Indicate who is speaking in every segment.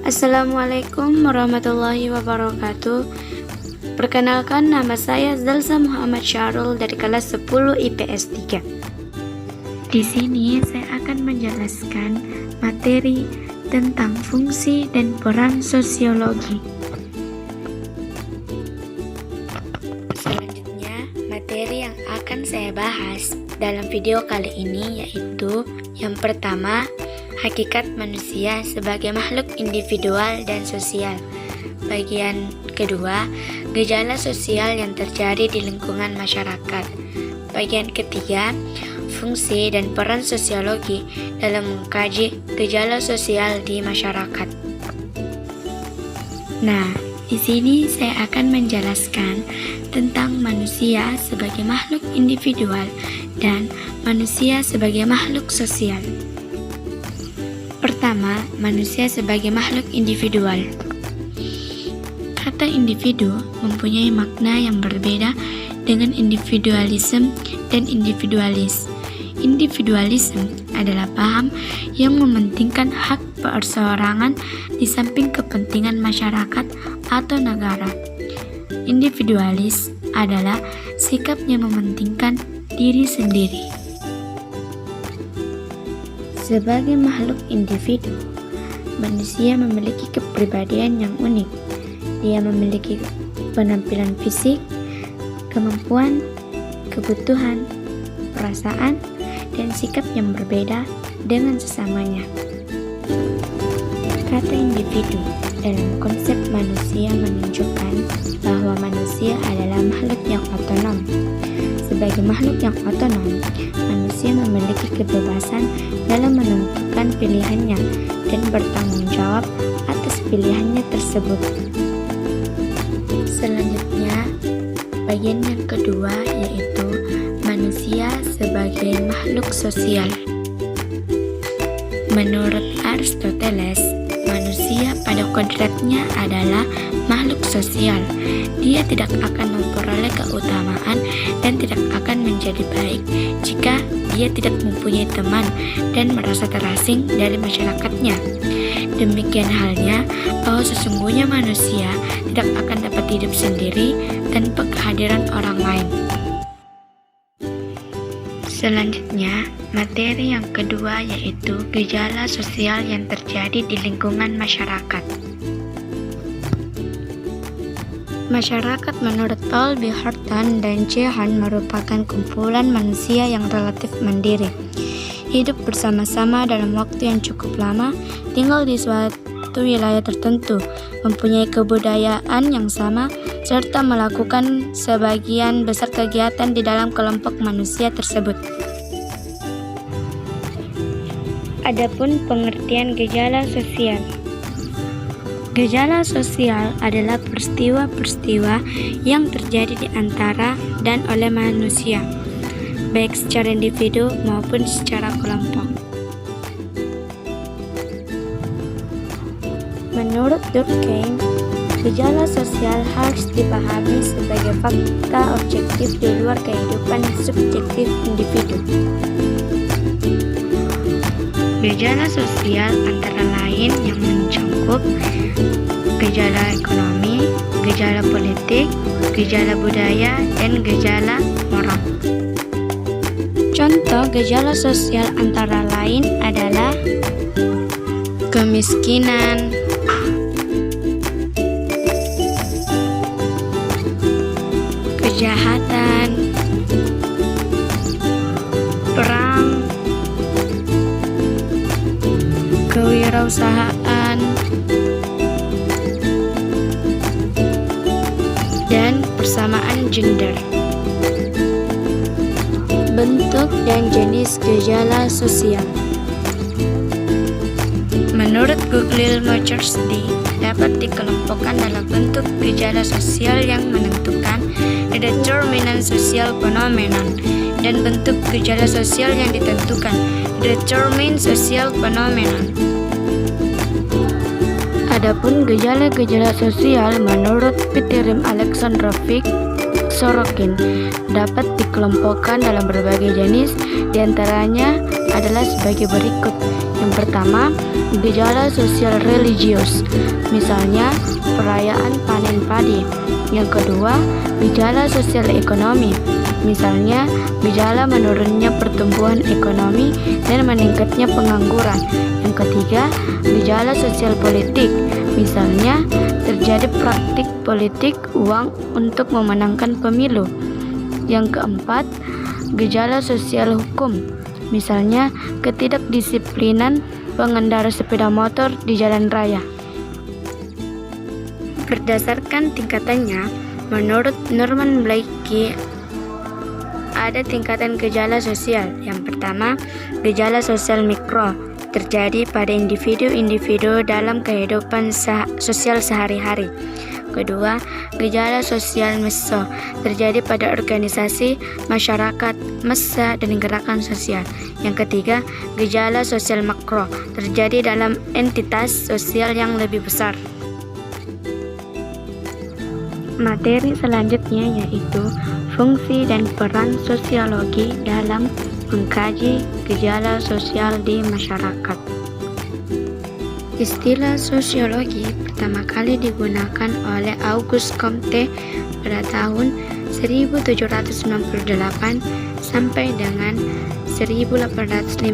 Speaker 1: Assalamualaikum warahmatullahi wabarakatuh. Perkenalkan, nama saya Zalza Muhammad Syarul dari kelas 10 IPS 3. Di sini saya akan menjelaskan materi tentang fungsi dan peran sosiologi. Selanjutnya, materi yang akan saya bahas dalam video kali ini yaitu yang pertama, hakikat manusia sebagai makhluk individual dan sosial. Bagian kedua, gejala sosial yang terjadi di lingkungan masyarakat. Bagian ketiga, fungsi dan peran sosiologi dalam mengkaji gejala sosial di masyarakat. Nah, di sini saya akan menjelaskan tentang manusia sebagai makhluk individual dan manusia sebagai makhluk sosial. Pertama, manusia sebagai makhluk individual. Kata individu mempunyai makna yang berbeda dengan individualisme dan individualis. Individualisme adalah paham yang mementingkan hak perseorangan di samping kepentingan masyarakat atau negara. Individualis adalah sikap yang mementingkan diri sendiri. Sebagai makhluk individu, manusia memiliki kepribadian yang unik. Dia memiliki penampilan fisik, kemampuan, kebutuhan, perasaan, dan sikap yang berbeda dengan sesamanya. Kata individu dalam konsep manusia menunjukkan bahwa manusia adalah makhluk yang otonom. Sebagai makhluk yang otonom, manusia memiliki kebebasan dalam menentukan pilihannya dan bertanggung jawab atas pilihannya tersebut. Selanjutnya, bagian yang kedua yaitu manusia sebagai makhluk sosial. Menurut Aristoteles, manusia pada kodratnya adalah makhluk sosial. Dia tidak akan memperoleh keutamaan dan tidak akan menjadi baik jika dia tidak mempunyai teman dan merasa terasing dari masyarakatnya. Demikian halnya bahwa sesungguhnya manusia tidak akan dapat hidup sendiri tanpa kehadiran orang lain. Selanjutnya, materi yang kedua yaitu gejala sosial yang terjadi di lingkungan masyarakat. Masyarakat menurut Paul B. Horton dan C. Hahn merupakan kumpulan manusia yang relatif mandiri, hidup bersama-sama dalam waktu yang cukup lama, tinggal di suatu wilayah tertentu, mempunyai kebudayaan yang sama, serta melakukan sebagian besar kegiatan di dalam kelompok manusia tersebut. Adapun pengertian gejala sosial. Gejala sosial adalah peristiwa-peristiwa yang terjadi di antara dan oleh manusia, baik secara individu maupun secara kelompok. Menurut Durkheim, gejala sosial harus dipahami sebagai fakta objektif di luar kehidupan subjektif individu. Gejala sosial antara lain yang mencakup gejala ekonomi, gejala politik, gejala budaya, dan gejala moral. Contoh gejala sosial antara lain adalah kemiskinan, kejahatan, perang, kewirausahaan, dan persamaan gender. Bentuk dan jenis gejala sosial. Menurut Google Machersty, dapat dikelompokkan dalam bentuk gejala sosial yang menentukan, determinant social phenomenon, dan bentuk gejala sosial yang ditentukan, determined social phenomenon. Adapun gejala-gejala sosial menurut Pitirim Aleksandrovic Sorokin dapat dikelompokkan dalam berbagai jenis, diantaranya adalah sebagai berikut. Yang pertama, gejala sosial religius, misalnya perayaan panen padi. Yang kedua, gejala sosial ekonomi, misalnya gejala menurunnya pertumbuhan ekonomi dan meningkatnya pengangguran. Yang ketiga, gejala sosial politik, misalnya terjadi praktik politik uang untuk memenangkan pemilu. Yang keempat, gejala sosial hukum, misalnya ketidakdisiplinan pengendara sepeda motor di jalan raya. Berdasarkan tingkatannya, menurut Norman Blakey ada tingkatan gejala sosial. Yang pertama, gejala sosial mikro, terjadi pada individu-individu dalam kehidupan sosial sehari-hari. Kedua, gejala sosial meso, terjadi pada organisasi, masyarakat, massa, dan gerakan sosial. Yang ketiga, gejala sosial makro, terjadi dalam entitas sosial yang lebih besar. Materi selanjutnya yaitu fungsi dan peran sosiologi dalam mengkaji gejala sosial di masyarakat. Istilah sosiologi pertama kali digunakan oleh Auguste Comte pada tahun 1798 sampai dengan 1859.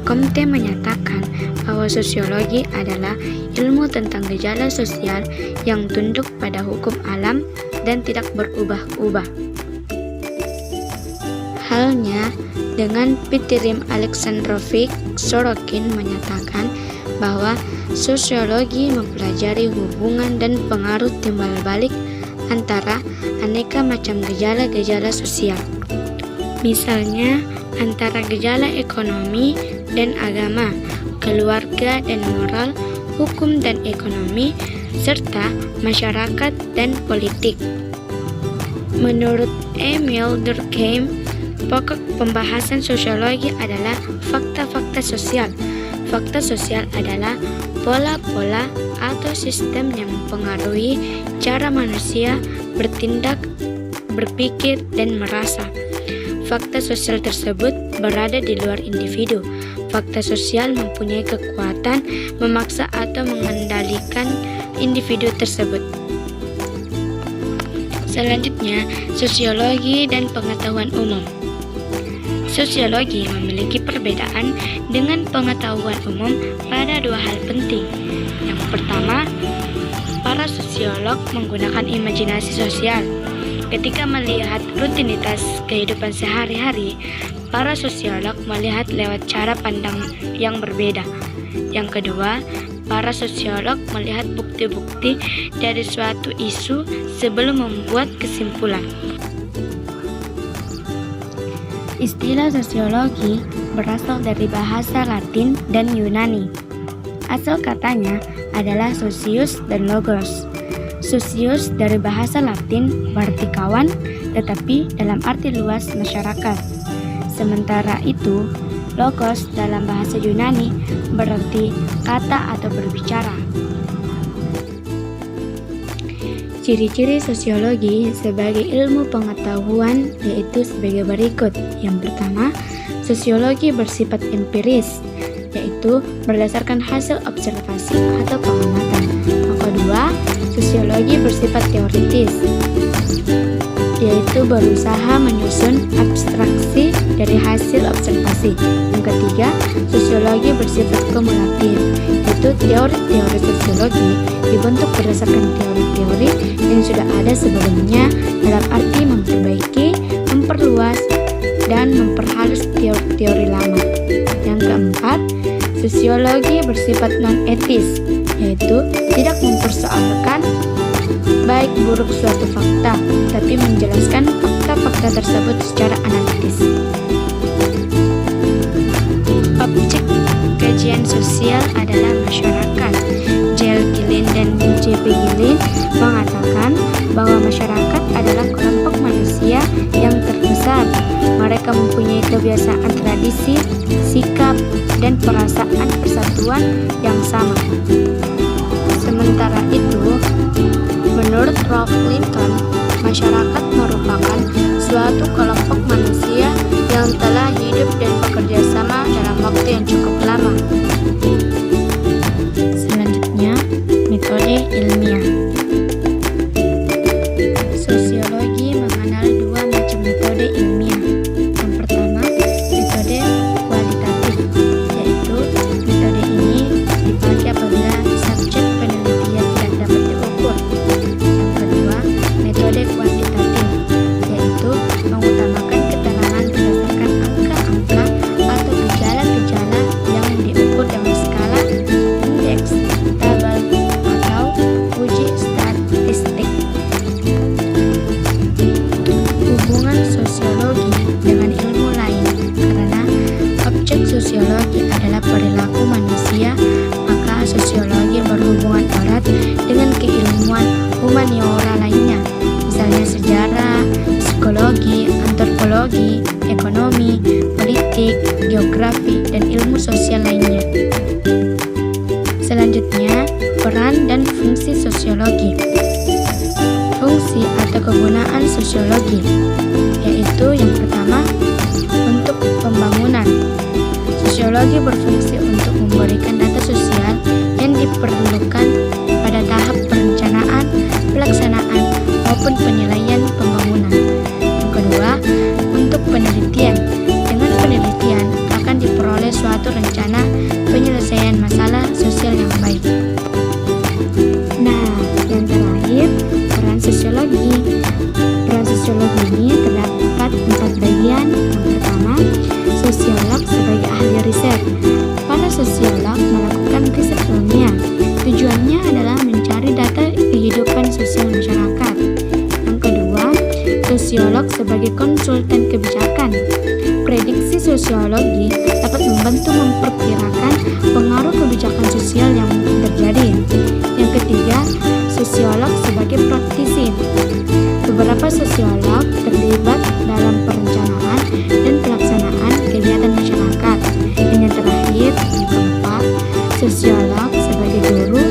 Speaker 1: Comte menyatakan bahwa sosiologi adalah ilmu tentang gejala sosial yang tunduk pada hukum alam dan tidak berubah-ubah. Halnya dengan Pitirim Alexandrovich Sorokin menyatakan bahwa sosiologi mempelajari hubungan dan pengaruh timbal balik antara aneka macam gejala-gejala sosial. Misalnya antara gejala ekonomi dan agama, keluarga dan moral, hukum dan ekonomi, serta masyarakat dan politik. Menurut Emile Durkheim, pokok pembahasan sosiologi adalah fakta-fakta sosial. Fakta sosial adalah pola-pola atau sistem yang mempengaruhi cara manusia bertindak, berpikir, dan merasa. Fakta sosial tersebut berada di luar individu. Fakta sosial mempunyai kekuatan memaksa atau mengendalikan individu tersebut. Selanjutnya, sosiologi dan pengetahuan umum. Sosiologi memiliki perbedaan dengan pengetahuan umum pada dua hal penting. Yang pertama, para sosiolog menggunakan imajinasi sosial. Ketika melihat rutinitas kehidupan sehari-hari, para sosiolog melihat lewat cara pandang yang berbeda. Yang kedua, para sosiolog melihat bukti-bukti dari suatu isu sebelum membuat kesimpulan. Istilah sosiologi berasal dari bahasa Latin dan Yunani. Asal katanya adalah socius dan logos. Socius dari bahasa Latin berarti kawan, tetapi dalam arti luas masyarakat. Sementara itu, logos dalam bahasa Yunani berarti kata atau berbicara. Ciri-ciri sosiologi sebagai ilmu pengetahuan yaitu sebagai berikut. Yang pertama, sosiologi bersifat empiris, yaitu berdasarkan hasil observasi atau pengamatan. Yang kedua, sosiologi bersifat teoritis, yaitu berusaha menyusun abstraksi dari hasil observasi. Yang ketiga, sosiologi bersifat kumulatif, yaitu teori-teori sosiologi dibentuk berdasarkan teori-teori yang sudah ada sebelumnya dalam arti memperbaiki, memperluas, dan memperhalus teori-teori lama. Yang keempat, sosiologi bersifat non-etis, yaitu tidak mempersoalkan baik buruk suatu fakta, tapi menjelaskan fakta-fakta tersebut secara analitis. Objek kajian sosial adalah masyarakat. J.L. Gillen dan J.P. Gillen mengatakan bahwa masyarakat adalah kelompok manusia yang terbesar. Mereka mempunyai kebiasaan, tradisi, sikap, dan perasaan persatuan yang sama. Sementara itu, menurut Ralph Linton, masyarakat merupakan suatu kelompok manusia yang telah hidup dan bekerja sama dalam waktu yang cukup ilmiah. Yang pertama, metode kualitatif, yaitu metode ini dipakai apabila subjek penelitian tidak dapat diukur. Yang kedua, metode kuantitatif, yaitu mengutamakan keterangan berdasarkan angka-angka atau gejala-gejala yang diukur dengan skala, indeks, tabel, atau uji statistik. Hubungan sosiologi dengan ilmu lain. Karena objek sosiologi adalah perilaku manusia, maka sosiologi berhubungan erat dengan keilmuan humaniora lainnya, misalnya sejarah, psikologi, antropologi, ekonomi, politik, geografi, dan ilmu sosial lainnya. Selanjutnya, peran dan fungsi sosiologi. Fungsi atau kegunaan sosiologi, yaitu yang pertama, untuk pembangunan. Sosiologi berfungsi untuk memberikan data sosial yang diperlukan pada tahap perencanaan, pelaksanaan, maupun penilaian pembangunan. Yang kedua, untuk penelitian. Dengan penelitian akan diperoleh suatu rencana penyelesaian masalah sosial yang baik. Nah, yang terakhir, peran sosiologi. Peran sosiologi ini terdapat 4 bagian. Yang pertama, sosiolog sebagai ahli riset. Para sosiolog melakukan riset ilmiah. Tujuannya adalah mencari data kehidupan sosial masyarakat. Yang kedua, sosiolog sebagai konsultan kebijakan. Prediksi sosiologi dapat membantu memperkirakan pengaruh kebijakan sosial yang terjadi. Yang ketiga, sosiolog sebagai praktisi. Beberapa sosiolog terlibat dalam perencanaan dan pelaksanaan kegiatan masyarakat. Dan yang terakhir, yang keempat, sosiolog sebagai guru